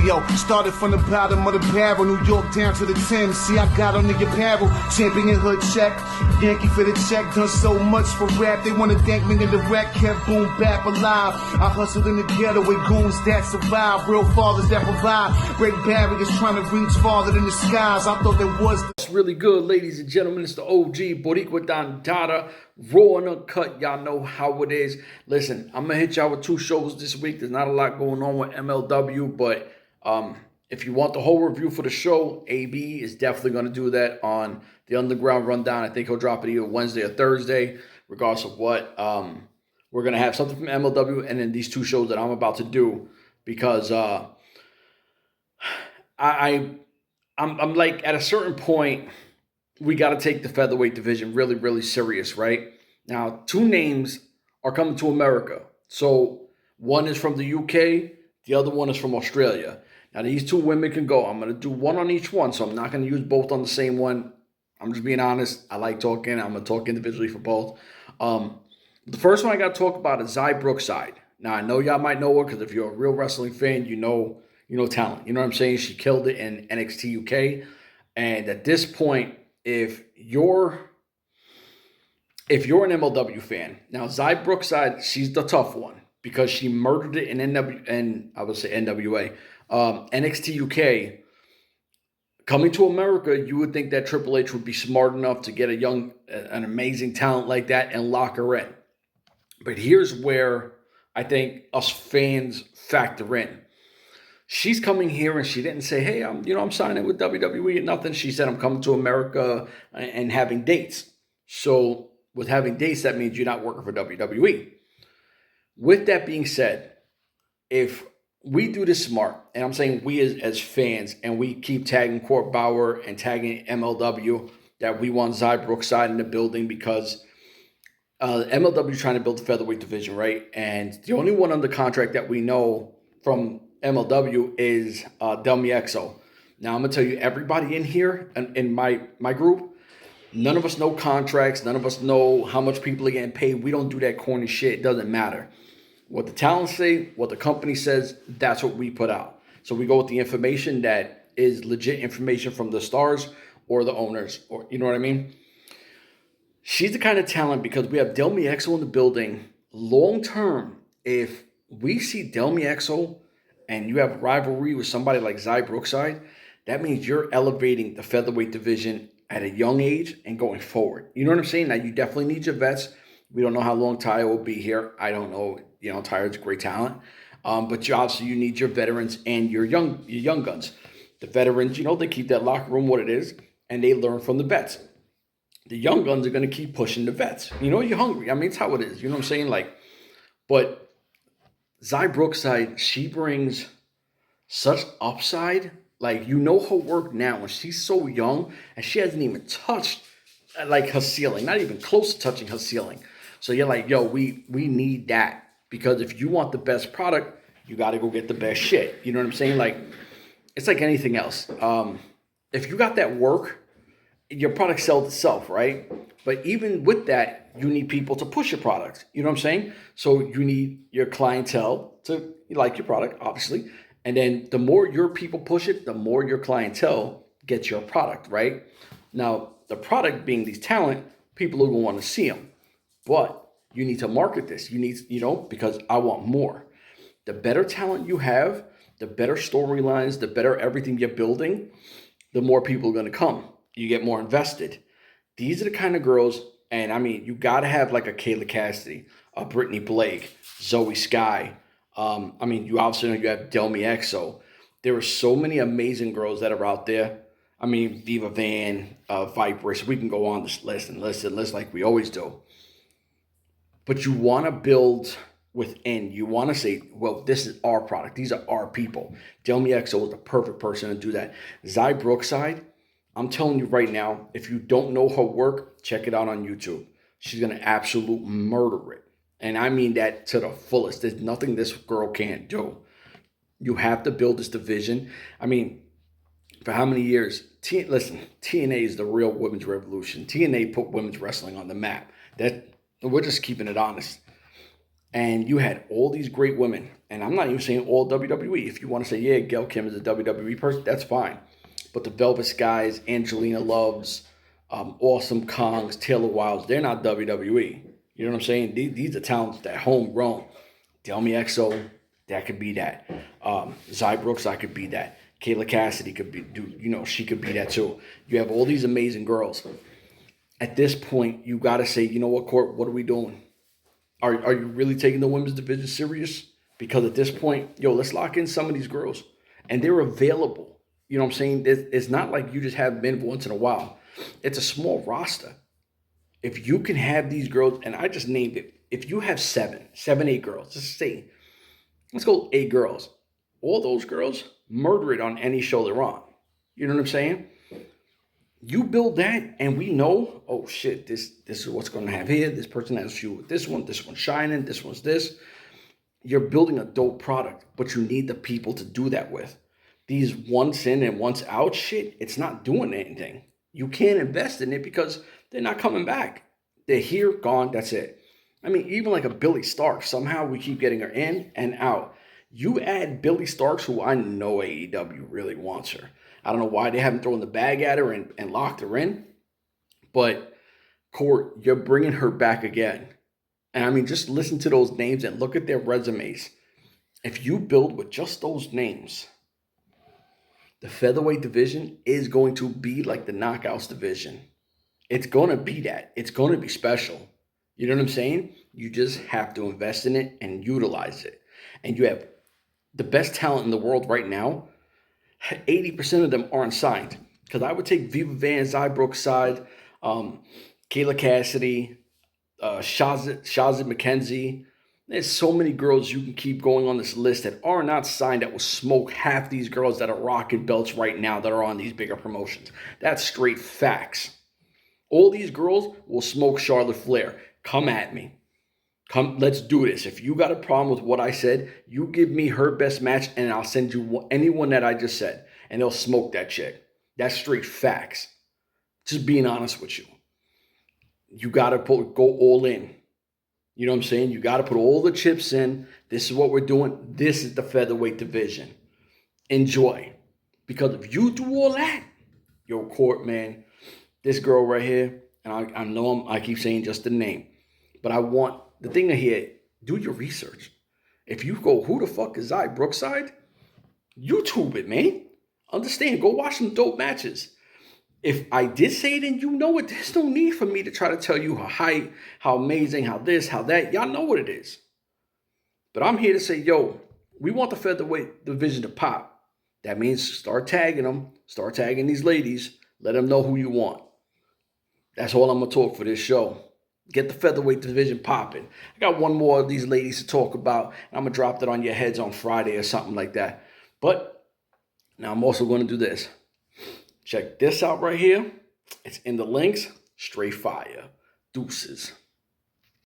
yo, started from the bottom of the barrel, New York down to the Thames. See, I got on the apparel, champion hood check, Yankee for the check, done so much for rap. They wanna thank me in the wreck, kept boom bap alive. I hustled in the ghetto with goons that survive, real fathers that provide, break barriers trying to reach farther than the skies. I thought that was It's really good, ladies and gentlemen. It's the OG Boricua Dandada, raw and uncut. Y'all know how it is. Listen, I'm gonna hit y'all with 2 shows this week. There's not a lot going on with MLW, but if you want the whole review for the show, AB is definitely going to do that on the Underground Rundown. I think he'll drop it either Wednesday or Thursday, regardless of what. We're going to have something from MLW and then these 2 shows that I'm about to do because I'm like, at a certain point, we got to take the featherweight division really, really serious, right? Now, 2 names are coming to America. So one is from the UK, the other one is from Australia. Now, these 2 women can go. I'm going to do one on each one, so I'm not going to use both on the same one. I'm just being honest. I like talking. I'm going to talk individually for both. The first one I got to talk about is Xia Brookside. Now, I know y'all might know her because if you're a real wrestling fan, you know talent. You know what I'm saying? She killed it in NXT UK. And at this point, if you're an MLW fan, now Xia Brookside, she's the tough one because she murdered it in N.W.A. NXT UK. Coming to America, you would think that Triple H would be smart enough to get an amazing talent like that and lock her in. But here's where I think us fans factor in. She's coming here and she didn't say, hey, I'm signing with WWE or nothing. She said, I'm coming to America and having dates. So with having dates, that means you're not working for WWE. With that being said, if we do this smart, and I'm saying we as fans, and we keep tagging Court Bauer and tagging MLW that we want Xia Brookside in the building because MLW is trying to build the featherweight division, right? And the only one under contract that we know from MLW is W.A. Now, I'm going to tell you, everybody in here, in my group, none of us know contracts. None of us know how much people are getting paid. We don't do that corny shit. It doesn't matter. What the talent say, what the company says, that's what we put out. So we go with the information that is legit information from the stars or the owners, or you know what I mean? She's the kind of talent because we have W.A. in the building. Long term, if we see W.A. and you have a rivalry with somebody like Xia Brookside, that means you're elevating the featherweight division at a young age and going forward. You know what I'm saying? Now, you definitely need your vets. We don't know how long Tai will be here. I don't know. Tai's a great talent. But you need your veterans and your young guns. The veterans, they keep that locker room what it is, and they learn from the vets. The young guns are going to keep pushing the vets. You're hungry. I mean, it's how it is. You know what I'm saying? But Xia Brookside, she brings such upside. Her work now, and she's so young, and she hasn't even touched her ceiling, not even close to touching her ceiling. So you're like, yo, we need that. Because if you want the best product, you got to go get the best shit. You know what I'm saying? It's like anything else. If you got that work, your product sells itself, right? But even with that, you need people to push your product. You know what I'm saying? So you need your clientele to like your product, obviously. And then the more your people push it, the more your clientele gets your product, right? Now, the product being these talent, people are going to want to see them. But you need to market this. You need, because I want more. The better talent you have, the better storylines, the better everything you're building, the more people are going to come. You get more invested. These are the kind of girls, and I mean, you got to have like a Kayla Cassidy, a Brittany Blake, Zoe Sky. You obviously know you have W.A. There are so many amazing girls that are out there. I mean, Viva Van, Viperous. We can go on this list and list like we always do. But you want to build within. You want to say, well, this is our product. These are our people. W.A. is the perfect person to do that. Xia Brookside, I'm telling you right now, if you don't know her work, check it out on YouTube. She's going to absolute murder it. And I mean that to the fullest. There's nothing this girl can't do. You have to build this division. I mean, for how many years? TNA is the real women's revolution. TNA put women's wrestling on the map. We're just keeping it honest. And you had all these great women. And I'm not even saying all WWE. If you want to say, yeah, Gail Kim is a WWE person, that's fine. But the Velvet Skies, Angelina Loves, Awesome Kongs, Taylor Wilds, they're not WWE. You know what I'm saying? These are talents that homegrown. Delmi Exo, that could be that. Xia Brookside could be that. Kayla Cassidy could be, she could be that too. You have all these amazing girls. At this point, you got to say, you know what, Court, what are we doing? Are you really taking the women's division serious? Because at this point, let's lock in some of these girls. And they're available. You know what I'm saying? It's not like you just have men once in a while. It's a small roster. If you can have these girls, and I just named it, if you have seven, 8 girls, just say, let's go 8 girls. All those girls, murder it on any show they're on. You know what I'm saying? You build that, and we know, oh shit, this is what's going to have here. This person has a feud with this one's shining, this one's this. You're building a dope product, but you need the people to do that with. These once in and once out shit, it's not doing anything. You can't invest in it because they're not coming back. They're here, gone, that's it. I mean, even like a Billy Starks, somehow we keep getting her in and out. You add Billy Starks, who I know AEW really wants her. I don't know why they haven't thrown the bag at her and locked her in. But, Court, you're bringing her back again. And I mean, just listen to those names and look at their resumes. If you build with just those names, the featherweight division is going to be like the knockouts division. It's going to be that. It's going to be special. You know what I'm saying? You just have to invest in it and utilize it. And you have the best talent in the world right now. 80% of them aren't signed. Because I would take Viva Van, Xia Brookside, Kayla Cassidy, Shazzy McKenzie. There's so many girls you can keep going on this list that are not signed that will smoke half these girls that are rocking belts right now that are on these bigger promotions. That's straight facts. All these girls will smoke Charlotte Flair. Come at me. Come, let's do this. If you got a problem with what I said, you give me her best match and I'll send you anyone that I just said. And they'll smoke that chick. That's straight facts. Just being honest with you. You got to go all in. You know what I'm saying? You got to put all the chips in. This is what we're doing. This is the featherweight division. Enjoy. Because if you do all that, Court, man, this girl right here, and I know I keep saying just the name, but I want the thing here, do your research. If you go, who the fuck is Xia Brookside? YouTube it, man. Understand. Go watch some dope matches. If I did say it and you know it, there's no need for me to try to tell you her height, how amazing, how this, how that. Y'all know what it is. But I'm here to say, we want the featherweight division to pop. That means start tagging them. Start tagging these ladies. Let them know who you want. That's all I'm going to talk for this show. Get the featherweight division popping. I got one more of these ladies to talk about. And I'm going to drop that on your heads on Friday or something like that. But now I'm also going to do this. Check this out right here. It's in the links. Straight fire. Deuces.